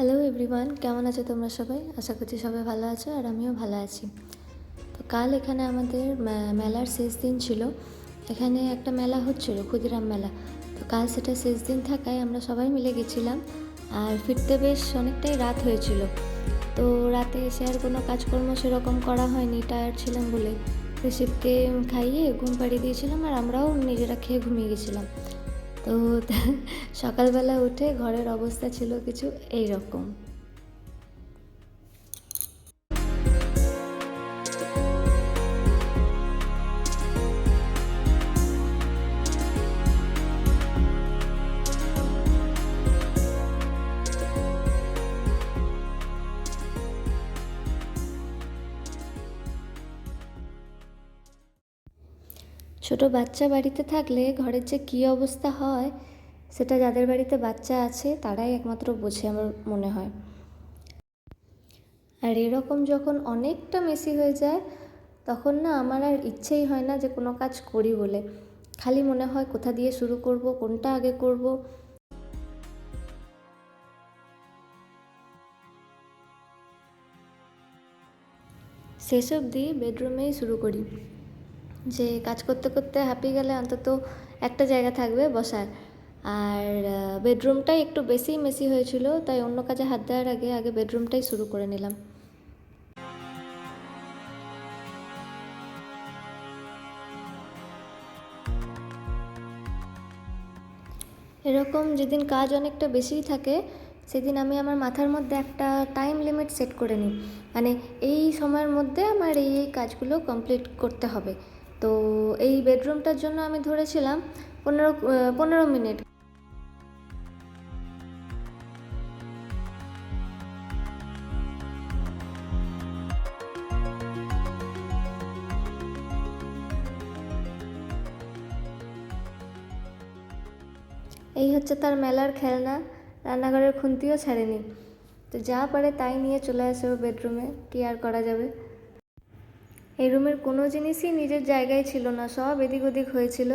Hello everyone, কেমন আছো তোমরা সবাই? আশা করছি সবাই ভালো আছো আর আমিও ভালো আছি। তো কাল এখানে আমাদের মেলার শেষ দিন ছিল। এখানে একটা মেলা হচ্ছিল, ক্ষুদিরাম মেলা। তো কাল সেটা শেষ দিন থাকায় আমরা সবাই মিলে গেছিলাম আর ফিরতে বেশ অনেকটাই রাত হয়েছিল। তো রাতে এসে আর কোনো কাজকর্ম সেরকম করা হয়নি, টায়ার্ড ছিলাম বলে। ঋষিবকে খাইয়ে ঘুম পাড়িয়ে দিয়েছিলাম আর আমরাও নিজেরা খেয়ে ঘুমিয়ে গেছিলাম। তো সকালবেলা উঠে ঘরের অবস্থা ছিল কিছু এই রকম। ছোট বাচ্চা বাড়িতে থাকলে ঘরের যে কী অবস্থা হয় সেটা যাদের বাড়িতে বাচ্চা আছে তারাই একমাত্র বোঝে আমার মনে হয়। আর এরকম যখন অনেকটা মেসি হয়ে যায় তখন না আমার আর ইচ্ছেই হয় না যে কোনো কাজ করি বলে। খালি মনে হয় কোথা দিয়ে শুরু করব, কোনটা আগে করব। শেষ অবধি বেডরুমেই শুরু করি, যে কাজ করতে করতে হাঁপিয়ে গেলে অন্তত একটা জায়গা থাকবে বসার। আর বেডরুমটাই একটু বেশিই মেসি হয়েছিল, তাই অন্য কাজে হাত দেওয়ার আগে আগে বেডরুমটাই শুরু করে নিলাম। এরকম যেদিন কাজ অনেকটা বেশিই থাকে সেদিন আমি আমার মাথার মধ্যে একটা টাইম লিমিট সেট করে নিই, মানে এই সময়ের মধ্যে আমার এই এই কাজগুলো কমপ্লিট করতে হবে। তো এই বেডরুমটার জন্য আমি ধরেছিলাম 15 মিনিট। এই হচ্ছে তার মেলার খেলনা, রান্নাঘরের খুন্তিও ছাড়েনি। তো যা পারে তাই নিয়ে চলে আসে ও বেডরুমে, কী আর করা যাবে। এই রুমের কোনো জিনিসই নিজের জায়গায় ছিল না, সব এদিক ওদিক হয়েছিল।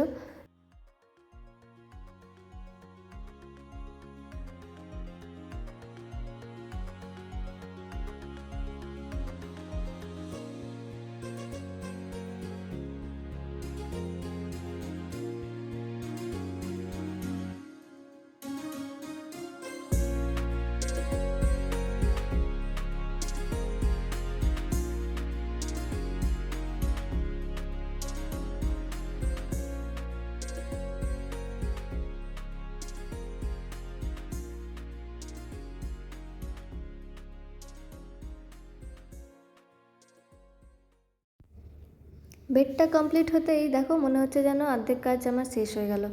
বেডটা কমপ্লিট হতেই দেখো মনে হচ্ছে যেন অর্ধেক কাজ আমার শেষ হয়ে গেল,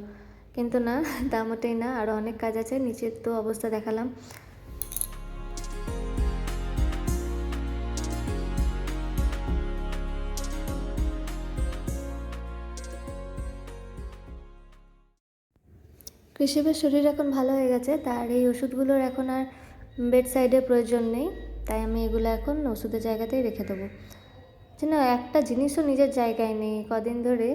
কিন্তু না, তা মোটেই না, আরও অনেক কাজ আছে। নিচের তো অবস্থা দেখালাম। কৃষিবের শরীর এখন ভালো হয়ে গেছে, তার এই ওষুধগুলোর এখন আর বেড সাইডে প্রয়োজন নেই, তাই আমি এগুলো এখন ওষুধের জায়গাতেই রেখে দেবো। যেন একটা জিনিসও নিজের জায়গায় নেই কদিন ধরে।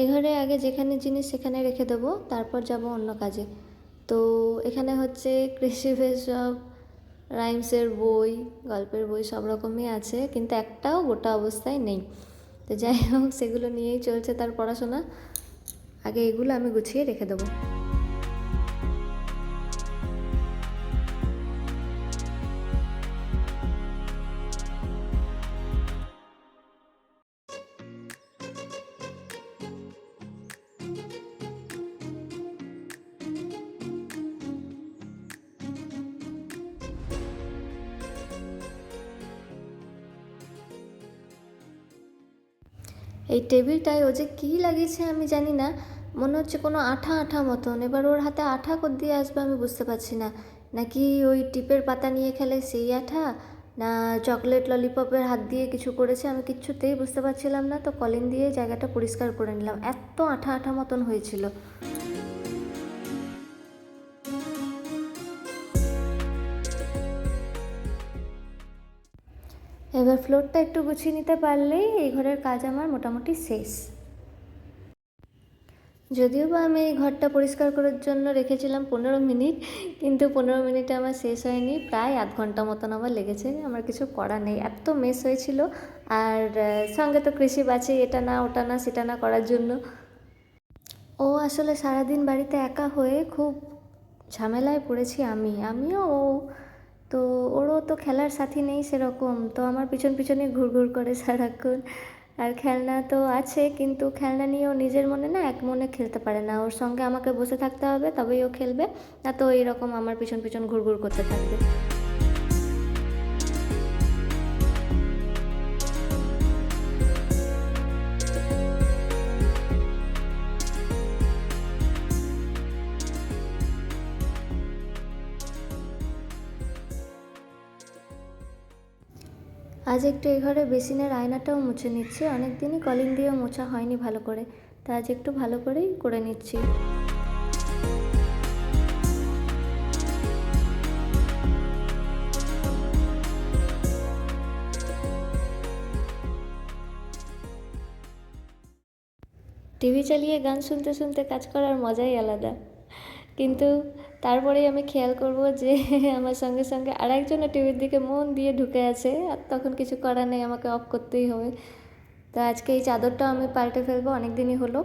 এ ঘরে আগে যেখানে জিনিস সেখানে রেখে দেবো, তারপর যাব অন্য কাজে। তো এখানে হচ্ছে কৃষিবের সব রাইমসের বই, গল্পের বই সব রকমই আছে, কিন্তু একটাও গোটা অবস্থায় নেই। তো যাই হোক, সেগুলো নিয়েই চলছে তার পড়াশোনা। আগে এগুলো আমি গুছিয়ে রেখে দেবো। এই টেবিলটায় ও যে কী লাগিয়েছে আমি জানি না, মনে হচ্ছে কোনো আঠা আঠা মতন। এবার ওর হাতে আঠা কোথা দিয়ে আসবে আমি বুঝতে পারছি না। নাকি ওই টিপের পাতা নিয়ে খেলে সেই আঠা, না চকলেট ললিপপের হাত দিয়ে কিছু করেছে, আমি কিচ্ছুতেই বুঝতে পারছিলাম না। তো কলিন দিয়ে জায়গাটা পরিষ্কার করে নিলাম, এত আঠা আঠা মতন হয়েছিল। এবার ফ্লোরটা একটু গুছিয়ে নিতে পারলেই এই ঘরের কাজ আমার মোটামুটি শেষ। যদিও বা আমি এই ঘরটা পরিষ্কার করার জন্য রেখেছিলাম 15 মিনিট, কিন্তু 15 মিনিটে আমার শেষ হয়নি, প্রায় আধ ঘন্টা মতন আমার লেগেছে। আমার কিছু করার নেই, এত মেস হয়েছিল। আর সঙ্গে তো কৃষি বাঁচে, এটা না ওটা না সেটা না করার জন্য। ও আসলে সারাদিন বাড়িতে একা হয়ে খুব ঝামেলায় পড়েছি আমিও ও। তো ওরও তো খেলার সাথী নেই সেরকম, তো আমার পিছন পিছনে ঘুরঘুর করে সারাক্ষণ। আর খেলনা তো আছে, কিন্তু খেলনা নিয়ে ও নিজের মনে না এক মনে খেলতে পারে না, ওর সঙ্গে আমাকে বসে থাকতে হবে তবেই ও খেলবে, না তো এইরকম আমার পিছন পিছন ঘুরঘুর করতে থাকবে। আজ একটু এই ঘরে বেসিনের আয়নাটাও মুছে নিচ্ছি, অনেক দিনই কলিং দিয়েও মোছা হয়নি ভালো করে, তা আজ একটু ভালো করেই করে নিচ্ছি। টিভি চালিয়ে গান শুনতে শুনতে কাজ করার মজাই আলাদা, কিন্তু তারপরেই আমি খেয়াল করব যে আমার সঙ্গে সঙ্গে আরেকজনও টিভির দিকে মন দিয়ে ঢুকে আছে, আর তখন কিছু করার নেই, আমাকে অফ করতেই হবে। তো আজকে এই চাদরটাও আমি পাল্টে ফেলবো, অনেক দিনই হলো।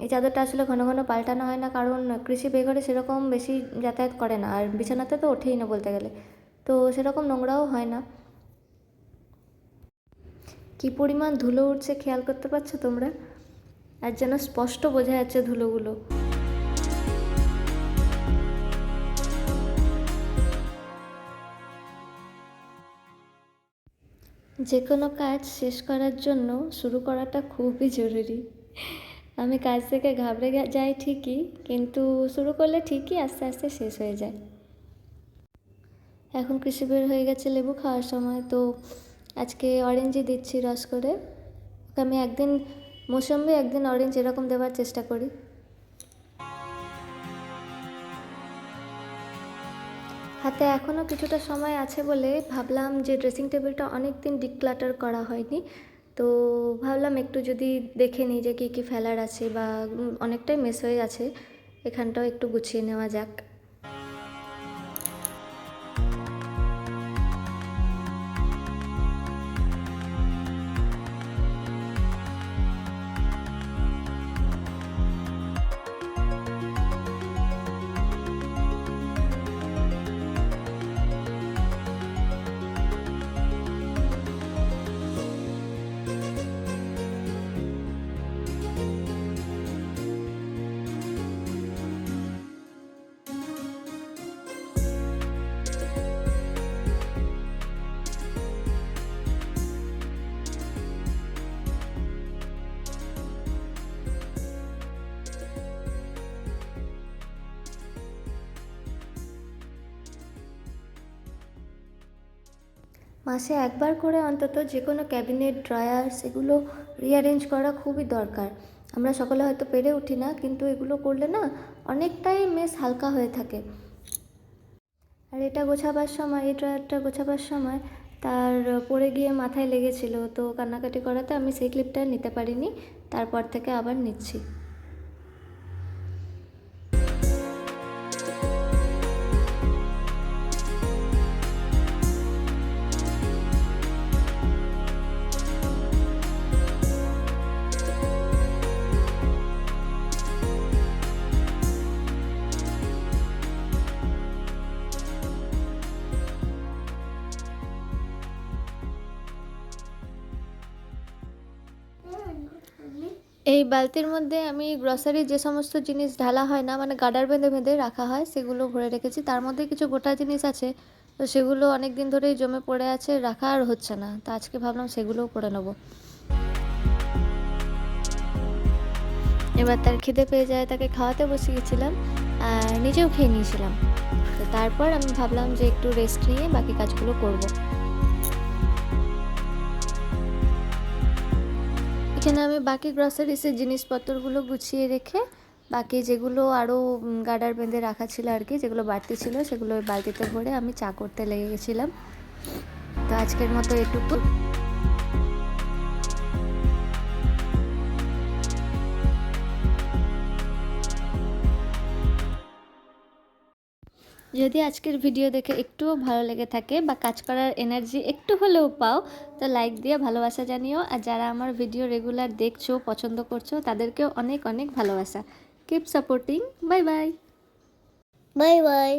এই চাদরটা আসলে ঘন ঘন পাল্টানো হয় না, কারণ কৃষি বেঘরে সেরকম বেশি যাতায়াত করে না, আর বিছানাতে তো ওঠেই না বলতে গেলে, তো সেরকম নোংরাও হয় না। কী পরিমাণ ধুলো উঠছে খেয়াল করতে পারছো তোমরা? আর যেন স্পষ্ট বোঝা যাচ্ছে ধুলোগুলো। যে কোনো কাজ শেষ করার জন্য শুরু করাটা খুবই জরুরি। আমি কাজ থেকে ঘাবড়ে যাই ঠিকই, কিন্তু শুরু করলে ঠিকই আস্তে আস্তে শেষ হয়ে যায়। এখন কৃষি বের হয়ে গেছে লেবু খাওয়ার সময়, তো আজকে অরেঞ্জই দিচ্ছি রস করে। ওকে আমি একদিন মৌসম্বি একদিন অরেঞ্জ এরকম দেওয়ার চেষ্টা করি। হাতে এখনও কিছুটা সময় আছে বলে ভাবলাম যে ড্রেসিং টেবিলটা অনেক দিন ডিক্লাটার করা হয়নি, তো ভাবলাম একটু যদি দেখে নিই যে কী কী ফেলার আছে, বা অনেকটাই মেস হয়ে আছে, এখানটাও একটু গুছিয়ে নেওয়া যাক। মাসে একবার করে অন্তত যে কোনো ক্যাবিনেট ড্রয়ার সেগুলো রিঅ্যারেঞ্জ করা খুবই দরকার। আমরা সকলে হয়তো পেরে উঠি না, কিন্তু এগুলো করলে না অনেকটাই মেস হালকা হয়ে থাকে। আর এটা গোছাবার সময়, এই ড্রয়ারটা গোছাবার সময় তার পড়ে গিয়ে মাথায় লেগেছিল, তো কান্নাকাটি করাতে আমি সেই ক্লিপটা নিতে পারিনি, তারপর থেকে আবার নিচ্ছি। এই বালতির মধ্যে আমি গ্রসারির যে সমস্ত জিনিস ঢালা হয় না, মানে গার্ডার বেঁধে বেঁধে রাখা হয়, সেগুলো ভরে রেখেছি। তার মধ্যে কিছু গোটা জিনিস আছে, তো সেগুলো অনেক দিন ধরেই জমে পড়ে আছে, রাখা আর হচ্ছে না, তো আজকে ভাবলাম সেগুলোও করে নেবো। এবার তার খিদে পেয়ে যায়, তাকে খাওয়াতে বসে গেছিলাম আর নিজেও খেয়ে নিয়েছিলাম। তো তারপর আমি ভাবলাম যে একটু রেস্ট নিয়ে বাকি কাজগুলো করব। এখানে আমি বাকি গ্রসারিসের জিনিসপত্রগুলো গুছিয়ে রেখে, বাকি যেগুলো আরও গার্ডার বেঁধে রাখা ছিল আর কি, যেগুলো বাড়তি ছিল সেগুলো ওই বালতিতে ভরে আমি চা করতে লেগে গেছিলাম। তো আজকের মতো এটুকু। যদি আজকের ভিডিও দেখে একটুও ভালো লেগে থাকে বা কাজ করার এনার্জি একটু হলেও পাও, তো লাইক দিয়ে ভালোবাসা জানিও। আর যারা আমার ভিডিও রেগুলার দেখছো, পছন্দ করছো, তাদেরকেও অনেক অনেক ভালোবাসা। Keep supporting. Bye bye. Bye bye.